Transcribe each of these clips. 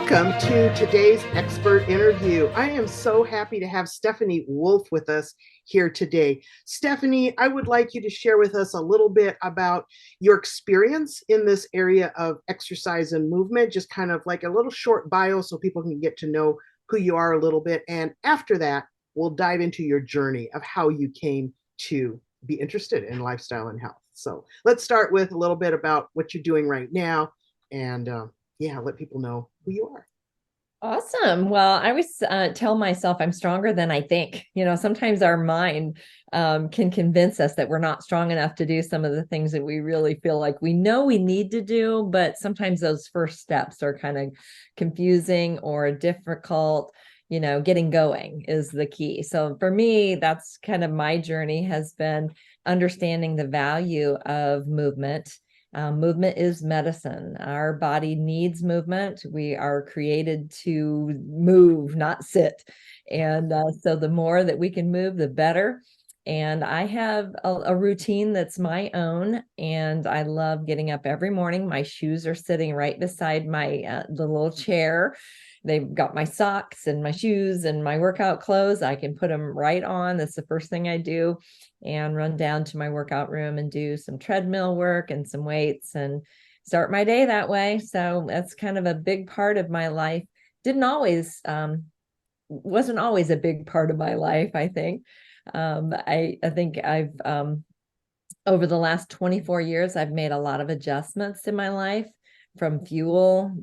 Welcome to today's expert interview. I am so happy to have Stephanie Wolfe with us here today. Stephanie, I would like you to share with us a little bit about your experience in this area of exercise and movement, just kind of like a little short bio so people can get to know who you are a little bit. And after that, we'll dive into your journey of how you came to be interested in lifestyle and health. So let's start with a little bit about what you're doing right now and let people know who you are. Awesome. Well, I always tell myself I'm stronger than I think. Sometimes our mind can convince us that we're not strong enough to do some of the things that we really feel like we know we need to do, but sometimes those first steps are kind of confusing or difficult. Getting going is the key. So for me, that's kind of my journey has been understanding the value of movement. Movement is medicine. Our body needs movement. We are created to move, not sit. And so the more that we can move, the better. And I have a routine that's my own, and I love getting up every morning. My shoes are sitting right beside my the little chair. They've got my socks and my shoes and my workout clothes. I can put them right on. That's the first thing I do, and run down to my workout room and do some treadmill work and some weights and start my day that way. So that's kind of a big part of my life. Didn't always, wasn't always a big part of my life, I think. I think I've, over the last 24 years, I've made a lot of adjustments in my life, from fuel,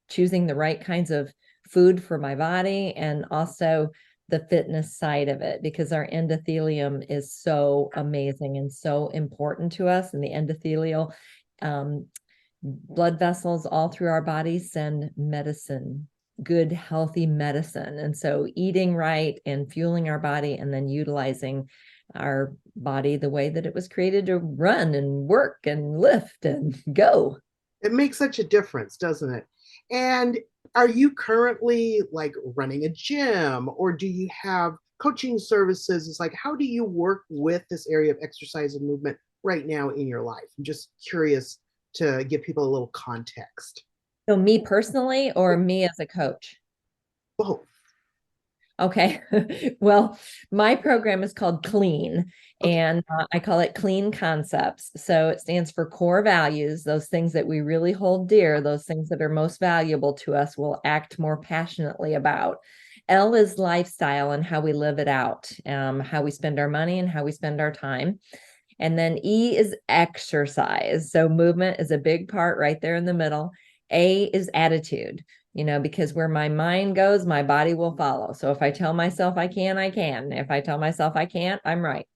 choosing the right kinds of food for my body, and also the fitness side of it, because our endothelium is so amazing and so important to us. And the endothelial blood vessels all through our bodies send medicine, good, healthy medicine. And so eating right and fueling our body, and then utilizing our body the way that it was created to run and work and lift and go. It makes such a difference, doesn't it? And are you currently like running a gym, or do you have coaching services? It's like, how do you work with this area of exercise and movement right now in your life? I'm just curious to give people a little context. So me personally, or me as a coach? Both. Okay. Well, my program is called CLEAN, Okay. and I call it CLEAN Concepts. So it stands for core values, those things that we really hold dear, those things that are most valuable to us, we'll act more passionately about. L is lifestyle and how we live it out, how we spend our money and how we spend our time. And then E is exercise. So movement is a big part right there in the middle. A is attitude, because where my mind goes, my body will follow. So if I tell myself I can, I can. If I tell myself I can't, I'm right.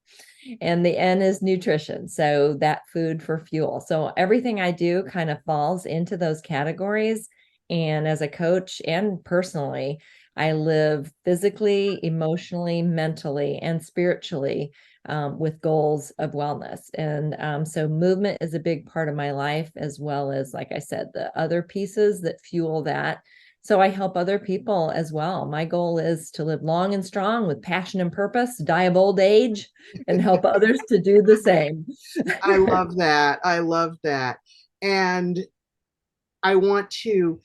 And the N is nutrition. So that food for fuel. So everything I do kind of falls into those categories. And as a coach and personally, I live physically, emotionally, mentally, and spiritually with goals of wellness. And so movement is a big part of my life, as well as, like I said, the other pieces that fuel that. So I help other people as well. My goal is to live long and strong with passion and purpose, die of old age, and help others to do the same. I love that. I love that. And I want to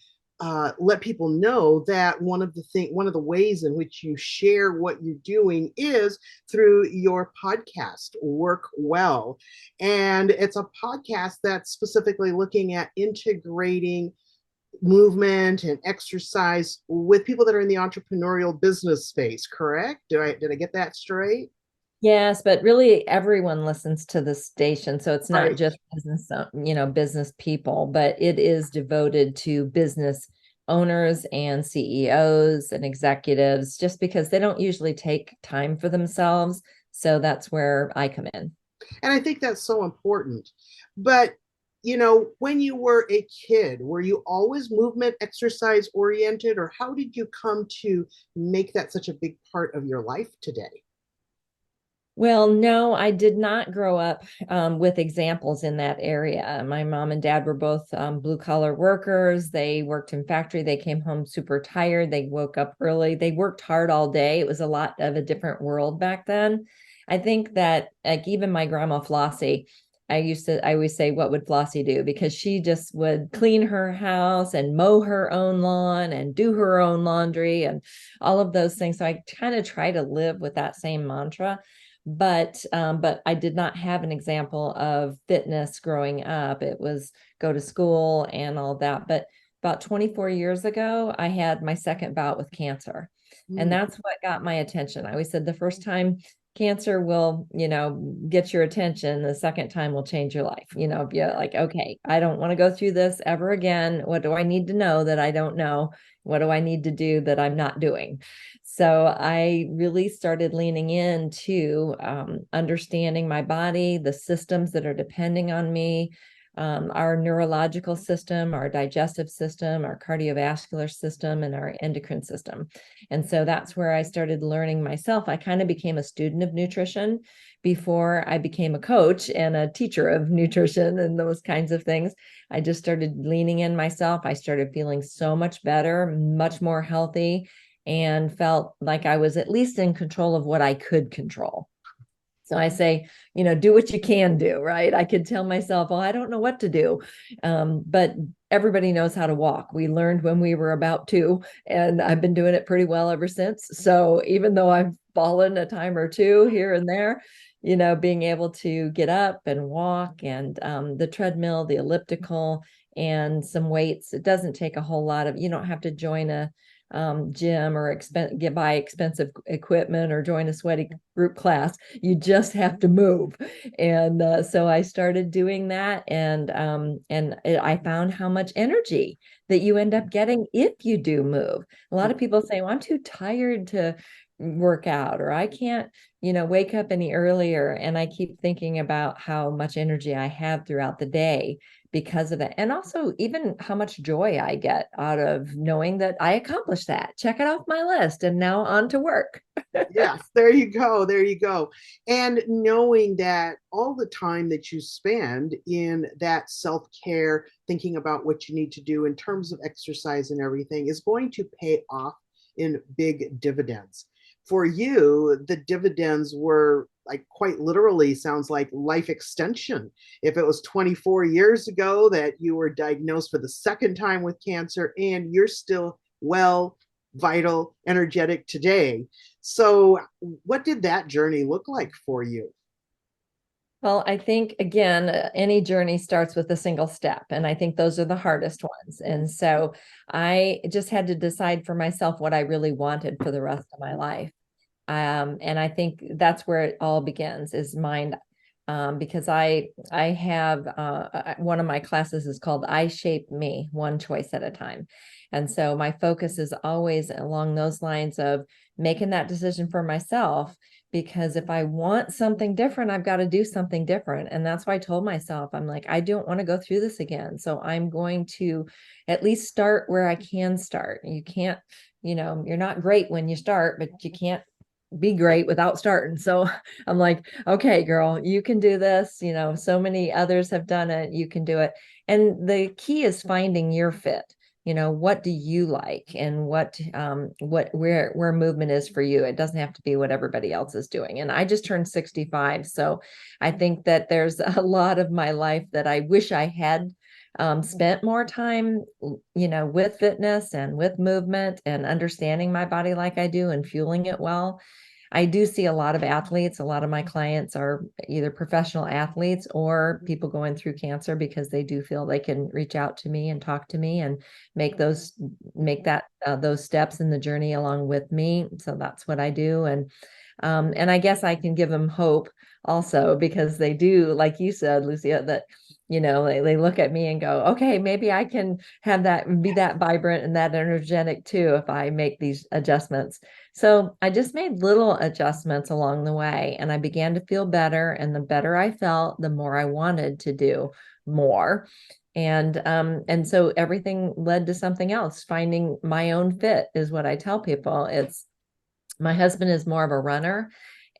let people know that one of the ways in which you share what you're doing is through your podcast, Work Well, and it's a podcast that's specifically looking at integrating movement and exercise with people that are in the entrepreneurial business space. Correct? Did I get that straight? Yes, but really everyone listens to the station. So it's not Right. just business, business people, but it is devoted to business owners and CEOs and executives, just because they don't usually take time for themselves. So that's where I come in. And I think that's so important. But, when you were a kid, were you always movement exercise oriented, or how did you come to make that such a big part of your life today? Well, no, I did not grow up with examples in that area. My mom and dad were both blue collar workers. They worked in factory. They came home super tired. They woke up early. They worked hard all day. It was a lot of a different world back then. I think that, like, even my grandma Flossie, I always say, what would Flossie do? Because she just would clean her house and mow her own lawn and do her own laundry and all of those things. So I kind of try to live with that same mantra. But I did not have an example of fitness growing up. It was go to school and all that. But about 24 years ago, I had my second bout with cancer. And Mm. that's what got my attention. I always said the first time cancer will, get your attention. The second time will change your life. If you're like, okay, I don't want to go through this ever again. What do I need to know that I don't know? What do I need to do that I'm not doing? So I really started leaning into understanding my body, the systems that are depending on me, our neurological system, our digestive system, our cardiovascular system, and our endocrine system. And so that's where I started learning myself. I kind of became a student of nutrition before I became a coach and a teacher of nutrition and those kinds of things. I just started leaning in myself. I started feeling so much better, much more healthy, and felt like I was at least in control of what I could control. So I say, do what you can do, right? I could tell myself, oh, I don't know what to do. But everybody knows how to walk. We learned when we were about two, and I've been doing it pretty well ever since. So even though I've fallen a time or two here and there, being able to get up and walk and the treadmill, the elliptical, and some weights, it doesn't take a whole lot of, you don't have to join a gym or buy expensive equipment or join a sweaty group class. You just have to move. And so I started doing that, and I found how much energy that you end up getting if you do move. A lot of people say, well, I'm too tired to work out, or I can't, wake up any earlier. And I keep thinking about how much energy I have throughout the day because of it. And also even how much joy I get out of knowing that I accomplished that. Check it off my list and now on to work. Yes, there you go. There you go. And knowing that all the time that you spend in that self care, thinking about what you need to do in terms of exercise and everything, is going to pay off in big dividends. For you, the dividends were like quite literally sounds like life extension. If it was 24 years ago that you were diagnosed for the second time with cancer and you're still well, vital, energetic today. So, what did that journey look like for you? Well, I think again, any journey starts with a single step, and I think those are the hardest ones. And so I just had to decide for myself what I really wanted for the rest of my life. And I think that's where it all begins is mind. Because I have one of my classes is called I Shape Me, one choice at a time. And so my focus is always along those lines of making that decision for myself, because if I want something different, I've got to do something different. And that's why I told myself, I'm like, I don't want to go through this again. So I'm going to at least start where I can start. You can't, you're not great when you start, but you can't be great without starting. So I'm like, okay, girl, you can do this. So many others have done it. You can do it. And the key is finding your fit. What do you like and where movement is for you? It doesn't have to be what everybody else is doing. And I just turned 65. So I think that there's a lot of my life that I wish I had spent more time, with fitness and with movement and understanding my body like I do and fueling it well. I do see a lot of athletes. A lot of my clients are either professional athletes or people going through cancer because they do feel they can reach out to me and talk to me and those steps in the journey along with me. So that's what I do. And I guess I can give them hope also because they do, like you said, Lucia, that they look at me and go, okay, maybe I can have that, be that vibrant and that energetic too if I make these adjustments. So I just made little adjustments along the way and I began to feel better. And the better I felt, the more I wanted to do more. And so everything led to something else. Finding my own fit is what I tell people. It's my husband is more of a runner.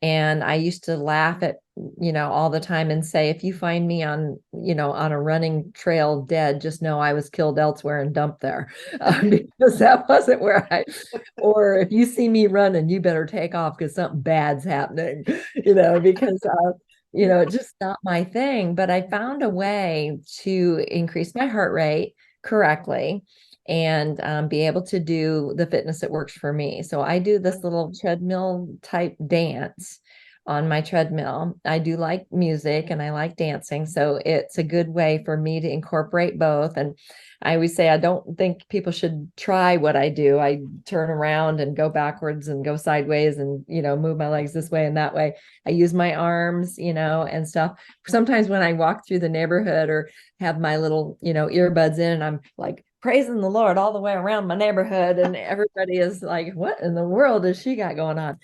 And I used to laugh at, all the time and say, if you find me on a running trail dead, just know I was killed elsewhere and dumped there because that wasn't or if you see me running, you better take off because something bad's happening, because it's just not my thing. But I found a way to increase my heart rate correctly and be able to do the fitness that works for me. So I do this little treadmill type dance on my treadmill. I do like music and I like dancing. So it's a good way for me to incorporate both. And I always say, I don't think people should try what I do. I turn around and go backwards and go sideways and, move my legs this way and that way. I use my arms, and stuff. Sometimes when I walk through the neighborhood or have my little, earbuds in, I'm like, praising the Lord all the way around my neighborhood. And everybody is like, what in the world has she got going on?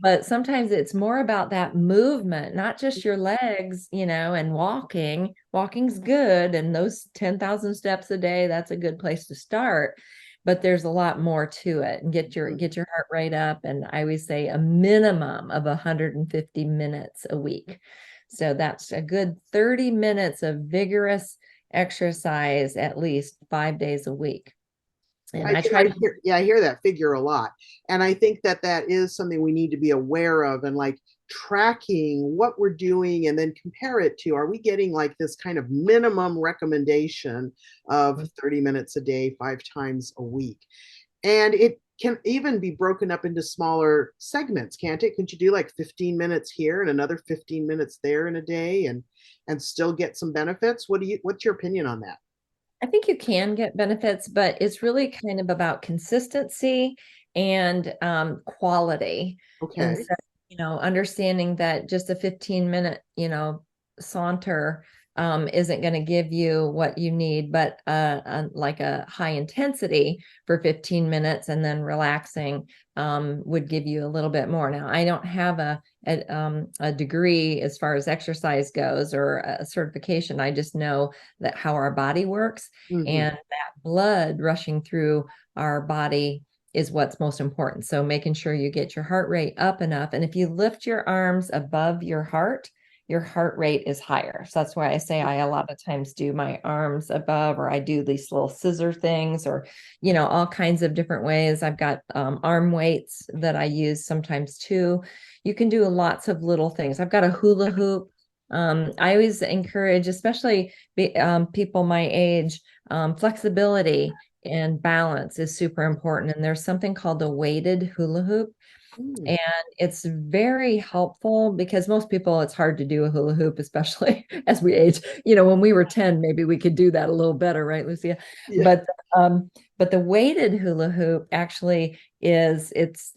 But sometimes it's more about that movement, not just your legs, and walking. Walking's good. And those 10,000 steps a day, that's a good place to start. But there's a lot more to it, and get your heart rate up. And I always say a minimum of 150 minutes a week. So that's a good 30 minutes of vigorous exercise at least 5 days a week. And I try to, I hear that figure a lot. And I think that that is something we need to be aware of and like tracking what we're doing and then compare it to, are we getting like this kind of minimum recommendation of 30 minutes a day, 5 times a week? And it can even be broken up into smaller segments, can't it? Could you do like 15 minutes here and another 15 minutes there in a day and still get some benefits? What's your opinion on that? I think you can get benefits, but it's really kind of about consistency and quality. And Okay. so, understanding that just a 15-minute, saunter isn't going to give you what you need, but like a high intensity for 15 minutes and then relaxing would give you a little bit more. Now, I don't have a degree as far as exercise goes or a certification. I just know that how our body works, Mm-hmm. and that blood rushing through our body is what's most important. So making sure you get your heart rate up enough. And if you lift your arms above your heart rate is higher. So that's why I say I a lot of times do my arms above, or I do these little scissor things, or, all kinds of different ways. I've got arm weights that I use sometimes too. You can do lots of little things. I've got a hula hoop. I always encourage, especially people my age, flexibility and balance is super important. And there's something called a weighted hula hoop. Mm. And it's very helpful because most people, it's hard to do a hula hoop, especially as we age. When we were 10, maybe we could do that a little better, right, Lucia? Yeah. But but the weighted hula hoop actually it's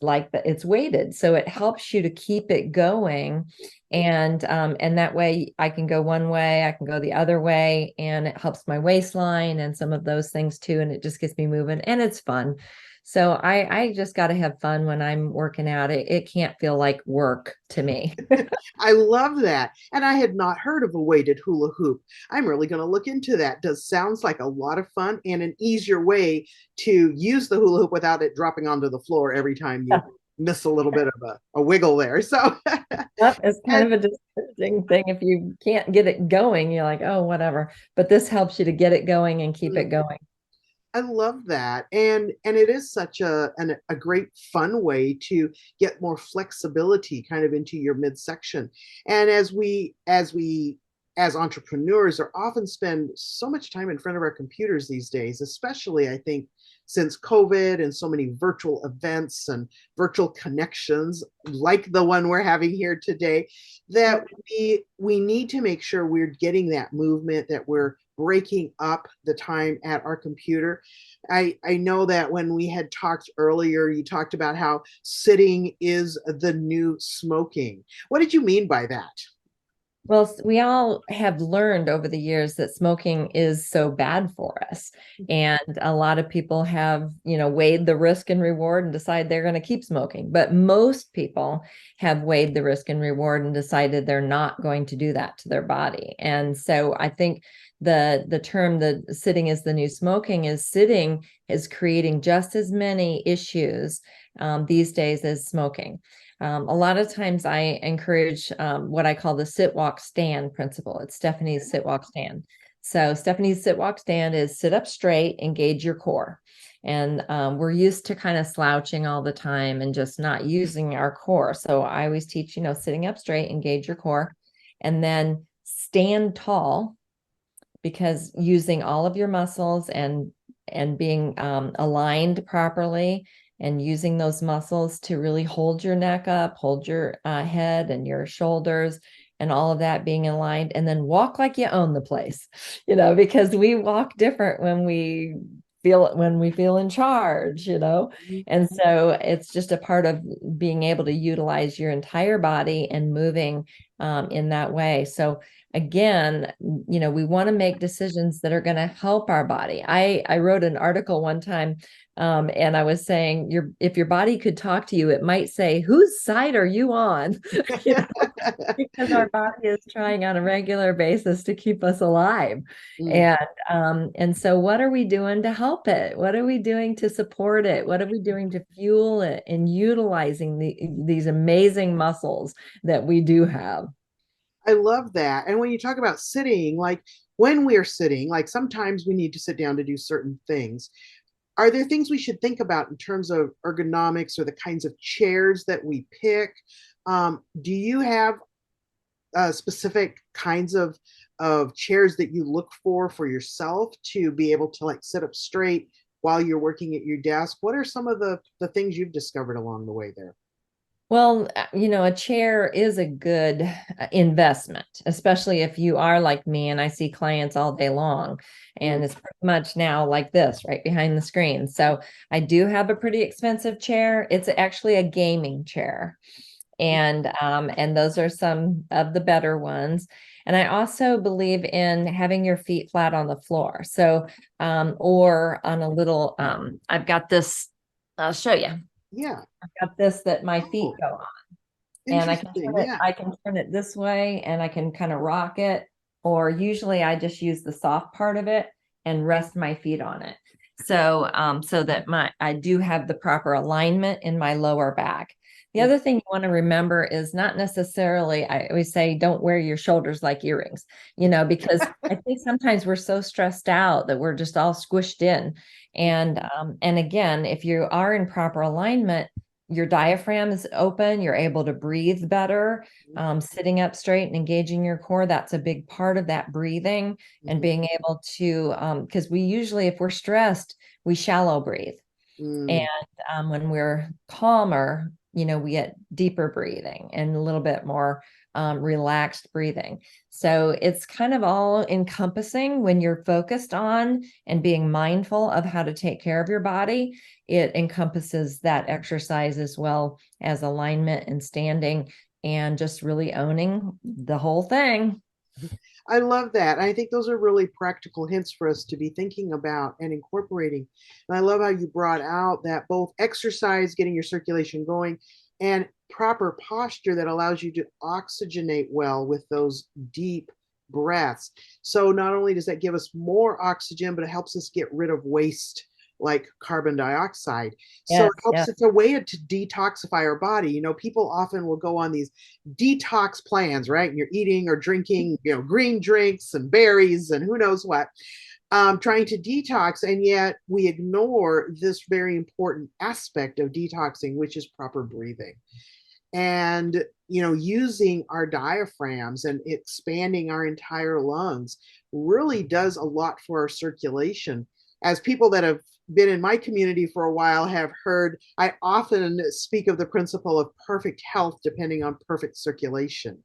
weighted. So it helps you to keep it going. And that way I can go one way, I can go the other way, and it helps my waistline and some of those things too. And it just gets me moving and it's fun. So I just got to have fun when I'm working out. It can't feel like work to me. I love that. And I had not heard of a weighted hula hoop. I'm really going to look into that. Does sounds like a lot of fun and an easier way to use the hula hoop without it dropping onto the floor every time you miss a little bit of a wiggle there. So Yep, it's kind and of a discouraging thing if you can't get it going. You're like, oh, whatever. But this helps you to get it going and keep it going. I love that. And it is such a great fun way to get more flexibility kind of into your midsection. And as entrepreneurs are often spend so much time in front of our computers these days, especially I think since COVID and so many virtual events and virtual connections like the one we're having here today, that Yep. we need to make sure we're getting that movement, that we're breaking up the time at our computer. I know that when we had talked earlier, you talked about how sitting is the new smoking. What did you mean by that? Well, we all have learned over the years that smoking is so bad for us. And a lot of people have, weighed the risk and reward and decide they're going to keep smoking. But most people have weighed the risk and reward and decided they're not going to do that to their body. And so I think the term the sitting is the new smoking is sitting is creating just as many issues these days as smoking. A lot of times I encourage what I call the sit, walk, stand principle. It's Stephanie's sit, walk, stand. So Stephanie's sit, walk, stand is sit up straight, engage your core. And we're used to kind of slouching all the time and just not using our core. So I always teach, sitting up straight, engage your core, and then stand tall, because using all of your muscles and being aligned properly, and using those muscles to really hold your neck up, hold your head and your shoulders, and all of that being aligned, and then walk like you own the place, because we walk different when we feel in charge. And so it's just a part of being able to utilize your entire body and moving in that way. So again, we want to make decisions that are going to help our body. I wrote an article one time, and I was saying, if your body could talk to you, it might say, whose side are you on? Because our body is trying on a regular basis to keep us alive. Mm. And so what are we doing to help it? What are we doing to support it? What are we doing to fuel it, and utilizing these amazing muscles that we do have? I love that. And when you talk about sitting, like when we're sitting, like sometimes we need to sit down to do certain things. Are there things we should think about in terms of ergonomics or the kinds of chairs that we pick? Do you have specific kinds of chairs that you look for yourself to be able to like sit up straight while you're working at your desk? What are some of the things you've discovered along the way there? Well, a chair is a good investment, especially if you are like me and I see clients all day long, Mm. and it's pretty much now like this right behind the screen. So I do have a pretty expensive chair. It's actually a gaming chair. And those are some of the better ones. And I also believe in having your feet flat on the floor. So or on a little I've got this, I'll show you. Yeah. I've got this that my feet Oh, go on, and interesting. Yeah. I can turn it this way, and I can kind of rock it, or usually I just use the soft part of it and rest my feet on it. So that I do have the proper alignment in my lower back. The Mm. other thing you want to remember is not necessarily, I always say, don't wear your shoulders like earrings, because I think sometimes we're so stressed out that we're just all squished in. And again, if you are in proper alignment, your diaphragm is open, you're able to breathe better. Sitting up straight and engaging your core, that's a big part of that breathing, and Mhm. being able to, because we usually, if we're stressed, we shallow breathe. And Mm. when we're calmer, we get deeper breathing and a little bit more relaxed breathing. So it's kind of all encompassing when you're focused on and being mindful of how to take care of your body. It encompasses that exercise as well as alignment and standing, and just really owning the whole thing. I love that. I think those are really practical hints for us to be thinking about and incorporating. And I love how you brought out that both exercise, getting your circulation going, and proper posture that allows you to oxygenate well with those deep breaths. So not only does that give us more oxygen, but it helps us get rid of waste like carbon dioxide. So it Yes, helps, yes. it's a way to detoxify our body. People often will go on these detox plans, right? And you're eating or drinking, green drinks and berries and who knows what, trying to detox. And yet we ignore this very important aspect of detoxing, which is proper breathing. And using our diaphragms and expanding our entire lungs really does a lot for our circulation. As people that have been in my community for a while have heard, I often speak of the principle of perfect health depending on perfect circulation.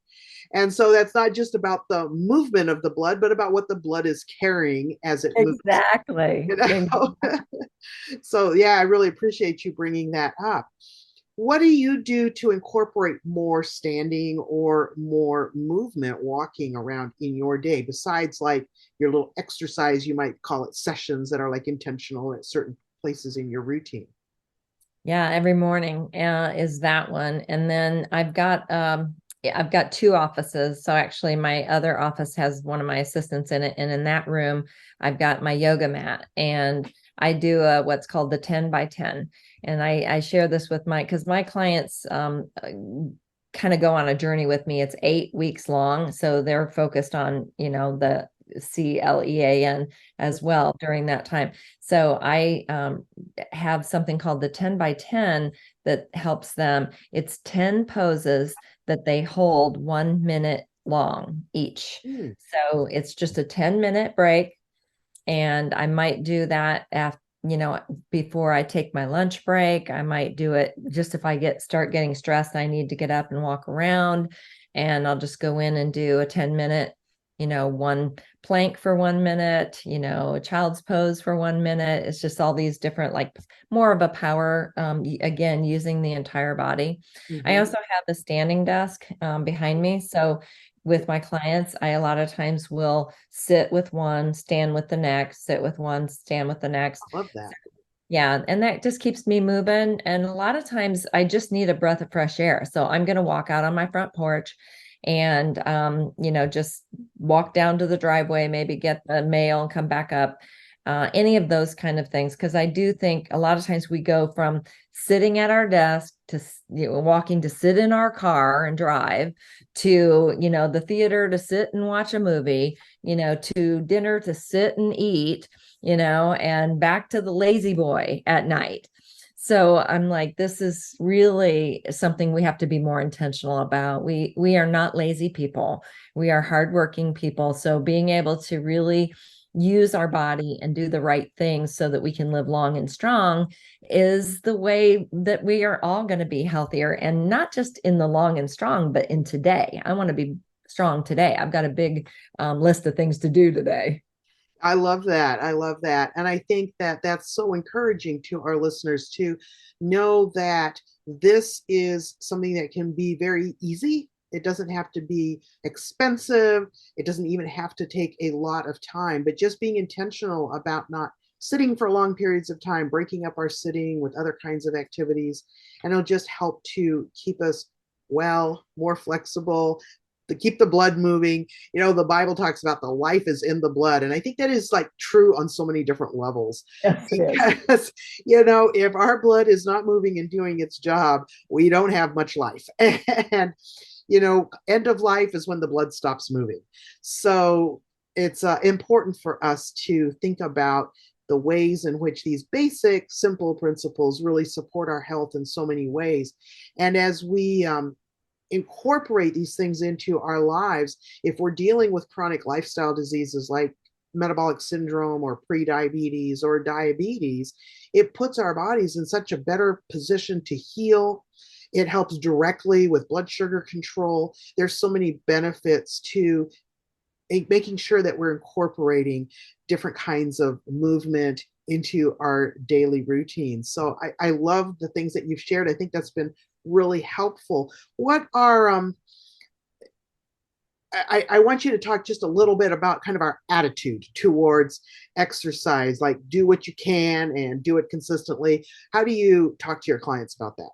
And so that's not just about the movement of the blood, but about what the blood is carrying as it moves. Exactly. You know? So yeah, I really appreciate you bringing that up. What do you do to incorporate more standing or more movement walking around in your day besides like your little exercise, you might call it sessions that are like intentional at certain places in your routine? Yeah, every morning is that one. And then yeah, I've got two offices. So actually my other office has one of my assistants in it. And in that room, I've got my yoga mat, and I do what's called the 10 by 10. And I share this with because my clients kind of go on a journey with me. It's 8 weeks long. So they're focused on, the CLEAN as well during that time. So I have something called the 10 by 10 that helps them. It's 10 poses that they hold 1 minute long each. Mm. So it's just a 10-minute break. And I might do that after, before I take my lunch break. I might do it just if I start getting stressed, I need to get up and walk around, and I'll just go in and do a 10-minute, one plank for 1 minute, a child's pose for 1 minute. It's just all these different, like more of a power, again, using the entire body. I Mhm. also have the standing desk behind me. So with my clients, I a lot of times will sit with one, stand with the next, sit with one, stand with the next. I love that. Yeah, and that just keeps me moving. And a lot of times I just need a breath of fresh air. So I'm going to walk out on my front porch and just walk down to the driveway, maybe get the mail and come back up. Any of those kind of things, because I do think a lot of times we go from sitting at our desk to walking to sit in our car and drive to the theater to sit and watch a movie, to dinner to sit and eat, and back to the lazy boy at night. So I'm like, this is really something we have to be more intentional about. We are not lazy people. We are hardworking people. So being able to really use our body and do the right things so that we can live long and strong is the way that we are all going to be healthier, and not just in the long and strong, but in today. I want to be strong today. I've got a big list of things to do today. I love that. I love that. And I think that that's so encouraging to our listeners to know that this is something that can be very easy. It doesn't have to be expensive. It doesn't even have to take a lot of time, but just being intentional about not sitting for long periods of time, breaking up our sitting with other kinds of activities. And it'll just help to keep us well, more flexible, to keep the blood moving. The Bible talks about the life is in the blood, and I think that is like true on so many different levels. Yes, it is. Because if our blood is not moving and doing its job, we don't have much life. And end of life is when the blood stops moving. So it's important for us to think about the ways in which these basic simple principles really support our health in so many ways. And as we incorporate these things into our lives, if we're dealing with chronic lifestyle diseases like metabolic syndrome or prediabetes or diabetes, it puts our bodies in such a better position to heal. It helps directly with blood sugar control. There's so many benefits to making sure that we're incorporating different kinds of movement into our daily routines. So I love the things that you've shared. I think that's been really helpful. What are I want you to talk just a little bit about kind of our attitude towards exercise, like do what you can and do it consistently. How do you talk to your clients about that?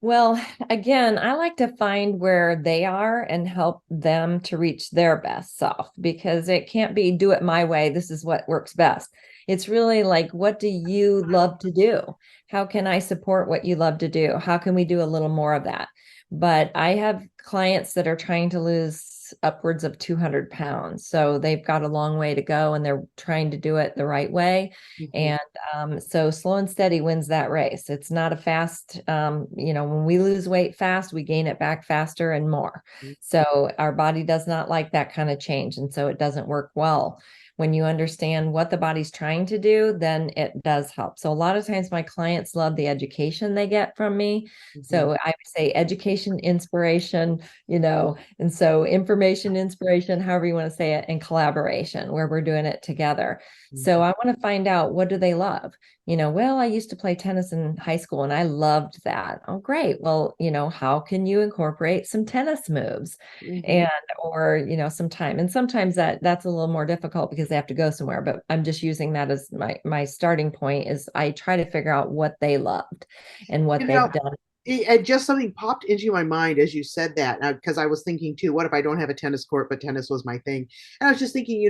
Well, again, I like to find where they are and help them to reach their best self, because it can't be do it my way. This is what works best. It's really like, what do you love to do? How can I support what you love to do? How can we do a little more of that? But I have clients that are trying to lose upwards of 200 pounds. So they've got a long way to go, and they're trying to do it the right way. Mhm. And so slow and steady wins that race. It's not a fast, when we lose weight fast, we gain it back faster and more. So our body does not like that kind of change. And so it doesn't work well. When you understand what the body's trying to do, then it does help. So a lot of times my clients love the education they get from me. Mhm. So I would say education, inspiration, and so information, inspiration, however you want to say it, and collaboration, where we're doing it together. So Mhm. I want to find out, what do they love? Well, I used to play tennis in high school and I loved that. Oh, great. Well, how can you incorporate some tennis moves Mhm. and or, some time? And sometimes that's a little more difficult because they have to go somewhere, but I'm just using that as my starting point. Is I try to figure out what they loved and what You they've know, done. it just something popped into my mind as you said that, because I was thinking too, what if I don't have a tennis court, but tennis was my thing? And I was just thinking,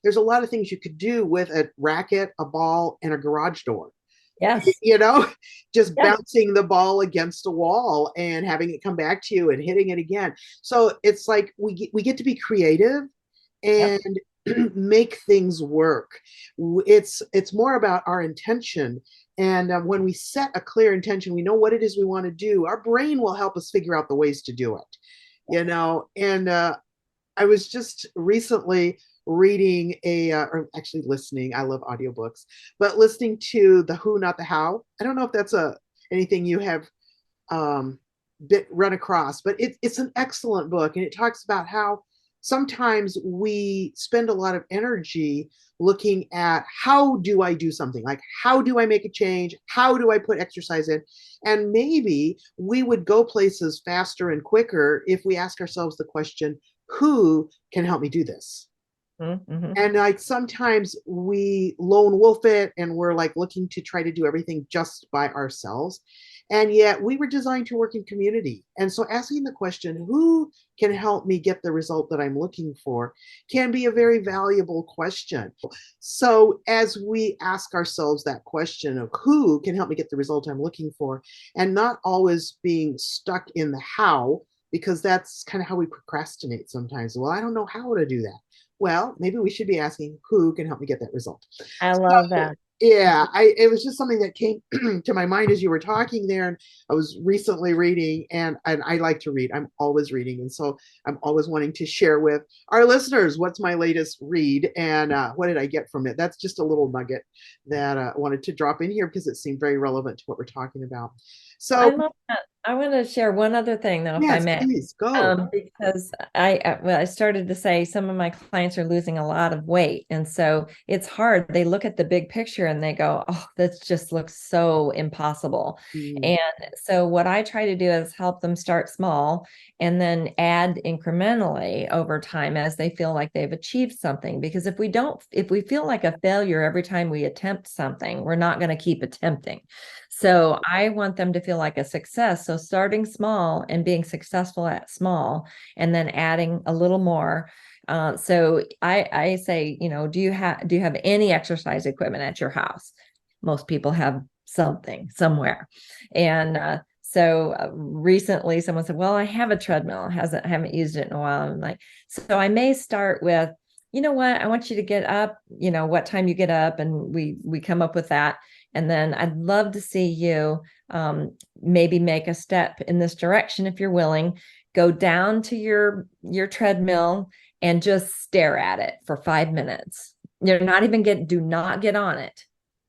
there's a lot of things you could do with a racket, a ball, and a garage door. Yes. You know, just Yeah. bouncing the ball against a wall and having it come back to you and hitting it again. So it's like we get to be creative Yep. and make things work. It's more about our intention. And when we set a clear intention, we know what it is we want to do. Our brain will help us figure out the ways to do it, And I was just recently reading or actually listening. I love audiobooks, but listening to the Who, Not the How. I don't know if that's anything you have um, run across, but it's an excellent book, and it talks about how sometimes we spend a lot of energy looking at how do I do something, like how do I make a change, how do I put exercise in, and maybe we would go places faster and quicker if we ask ourselves the question, who can help me do this? Mm-hmm. And like sometimes we lone wolf it and we're like looking to try to do everything just by ourselves. And yet we were designed to work in community. And so asking the question, who can help me get the result that I'm looking for, can be a very valuable question. So as we ask ourselves that question of who can help me get the result I'm looking for, and not always being stuck in the how, because that's kind of how we procrastinate sometimes. Well, I don't know how to do that. Well, maybe we should be asking who can help me get that result. I love that. Yeah, it was just something that came to my mind as you were talking there. And I was recently reading, and I like to read. I'm always reading. And so I'm always wanting to share with our listeners what's my latest read and what did I get from it. That's just a little nugget that I wanted to drop in here because it seemed very relevant to what we're talking about. I So, love that. I want to share one other thing, though, if I yes, may. please go. Because well, I started to say some of my clients are losing a lot of weight. And so it's hard. They look at the big picture and they go, oh, that just looks so impossible. Mm, And so what I try to do is help them start small and then add incrementally over time as they feel like they've achieved something. Because if we feel like a failure every time we attempt something, we're not going to keep attempting. So I want them to feel like a success. So starting small and being successful at small and then adding a little more. So I say, do you have any exercise equipment at your house? Most people have something somewhere. And so recently someone said, well, I have a treadmill. Haven't used it in a while. I'm like, so I may start with, you know what, I want you to get up, what time you get up, and we come up with that. And then I'd love to see you maybe make a step in this direction if you're willing. Go down to your treadmill and just stare at it for 5 minutes. You're not even do not get on it.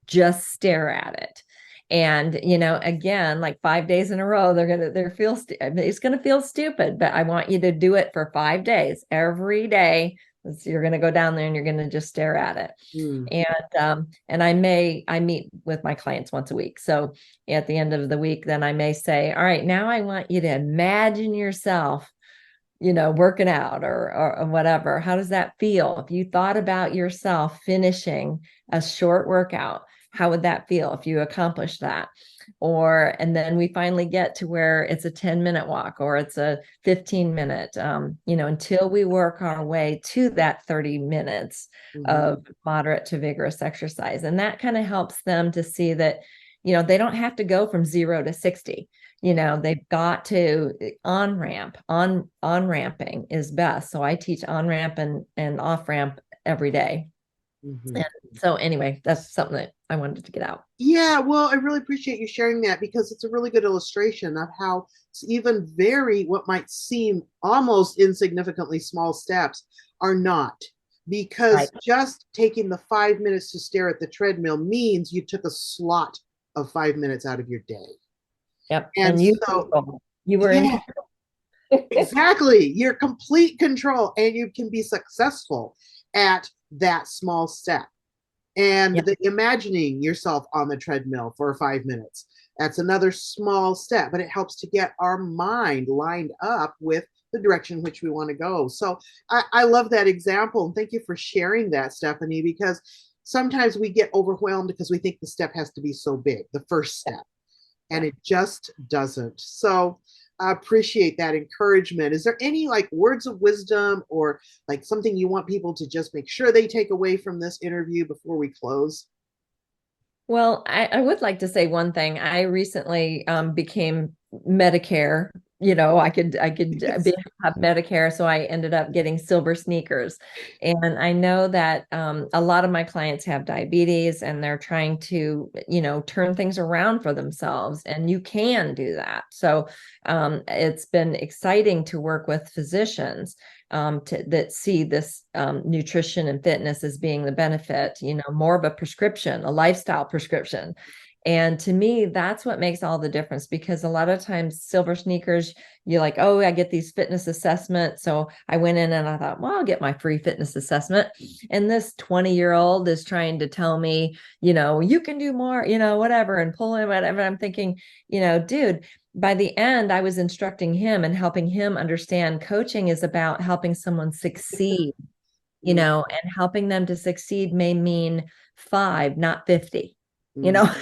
Just stare at it. And again, like 5 days in a row, it's gonna feel stupid, but I want you to do it for 5 days every day. You're going to go down there and you're going to just stare at it. mm. And I meet with my clients once a week. So at the end of the week, then I may say, all right, now I want you to imagine yourself, working out or whatever. How does that feel? If you thought about yourself finishing a short workout, how would that feel if you accomplished that? And then we finally get to where it's a 10-minute walk or it's a 15-minute, until we work our way to that 30 minutes Mhm. of moderate to vigorous exercise. And that kind of helps them to see that, they don't have to go from 0 to 60. They've got to on ramping is best. So I teach on ramp and off ramp every day. Mhm. And so anyway, that's something that I wanted to get out. Yeah, well, I really appreciate you sharing that because it's a really good illustration of how even what might seem almost insignificantly small steps are not. Right. Because just taking the 5 minutes to stare at the treadmill means you took a slot of 5 minutes out of your day. Yep. And And so, you were in yeah, control. exactly. You're complete control and you can be successful at that small step. And Yep. the imagining yourself on the treadmill for 5 minutes. That's another small step, but it helps to get our mind lined up with the direction in which we want to go. So I love that example. And thank you for sharing that, Stephanie, because sometimes we get overwhelmed because we think the step has to be so big, the first step, and Yeah. it just doesn't. So I appreciate that encouragement. Is there any like words of wisdom or like something you want people to just make sure they take away from this interview before we close? Well, I would like to say one thing. I recently became Medicare I could Yes. have Medicare, so I ended up getting silver sneakers. And I know that a lot of my clients have diabetes, and they're trying to, turn things around for themselves, and you can do that. So it's been exciting to work with physicians that see this nutrition and fitness as being the benefit, more of a prescription, a lifestyle prescription. And to me, that's what makes all the difference, because a lot of times silver sneakers, you're like, oh, I get these fitness assessments. So I went in and I thought, well, I'll get my free fitness assessment. And this 20-year-old is trying to tell me, you can do more, whatever, and pull in whatever. I'm thinking, dude, by the end, I was instructing him and helping him understand coaching is about helping someone succeed, Mm, and helping them to succeed may mean 5, not 50, mm.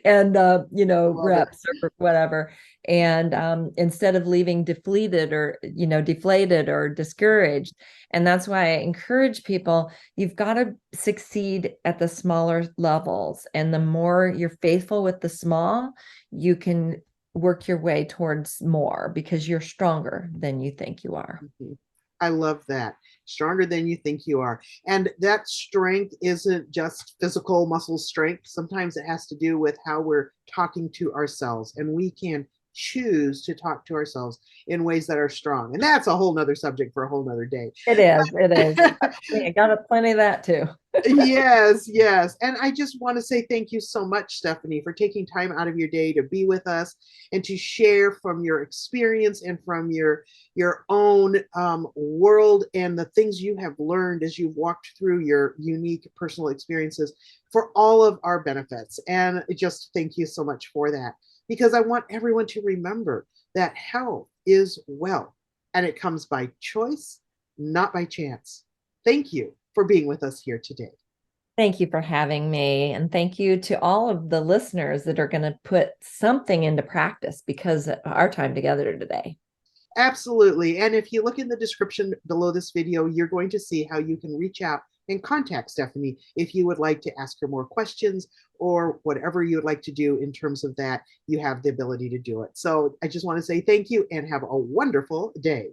and Love it. reps or whatever. And instead of leaving depleted or deflated or discouraged. And that's why I encourage people, you've got to succeed at the smaller levels, and the more you're faithful with the small, you can work your way towards more, because you're stronger than you think you are. Mhm. I love that. Stronger than you think you are. And that strength isn't just physical muscle strength. Sometimes it has to do with how we're talking to ourselves. And we can choose to talk to ourselves in ways that are strong. And that's a whole nother subject for a whole nother day. It is. It is. I got plenty of that too. Yes, yes. And I just want to say thank you so much, Stephanie, for taking time out of your day to be with us and to share from your experience and from your own world and the things you have learned as you've walked through your unique personal experiences for all of our benefits. And just thank you so much for that, because I want everyone to remember that health is wealth, and it comes by choice, not by chance. Thank you for being with us here today. Thank you for having me. And thank you to all of the listeners that are going to put something into practice because of our time together today. Absolutely. And if you look in the description below this video, you're going to see how you can reach out and contact Stephanie if you would like to ask her more questions or whatever you would like to do in terms of that. You have the ability to do it. So I just want to say thank you and have a wonderful day.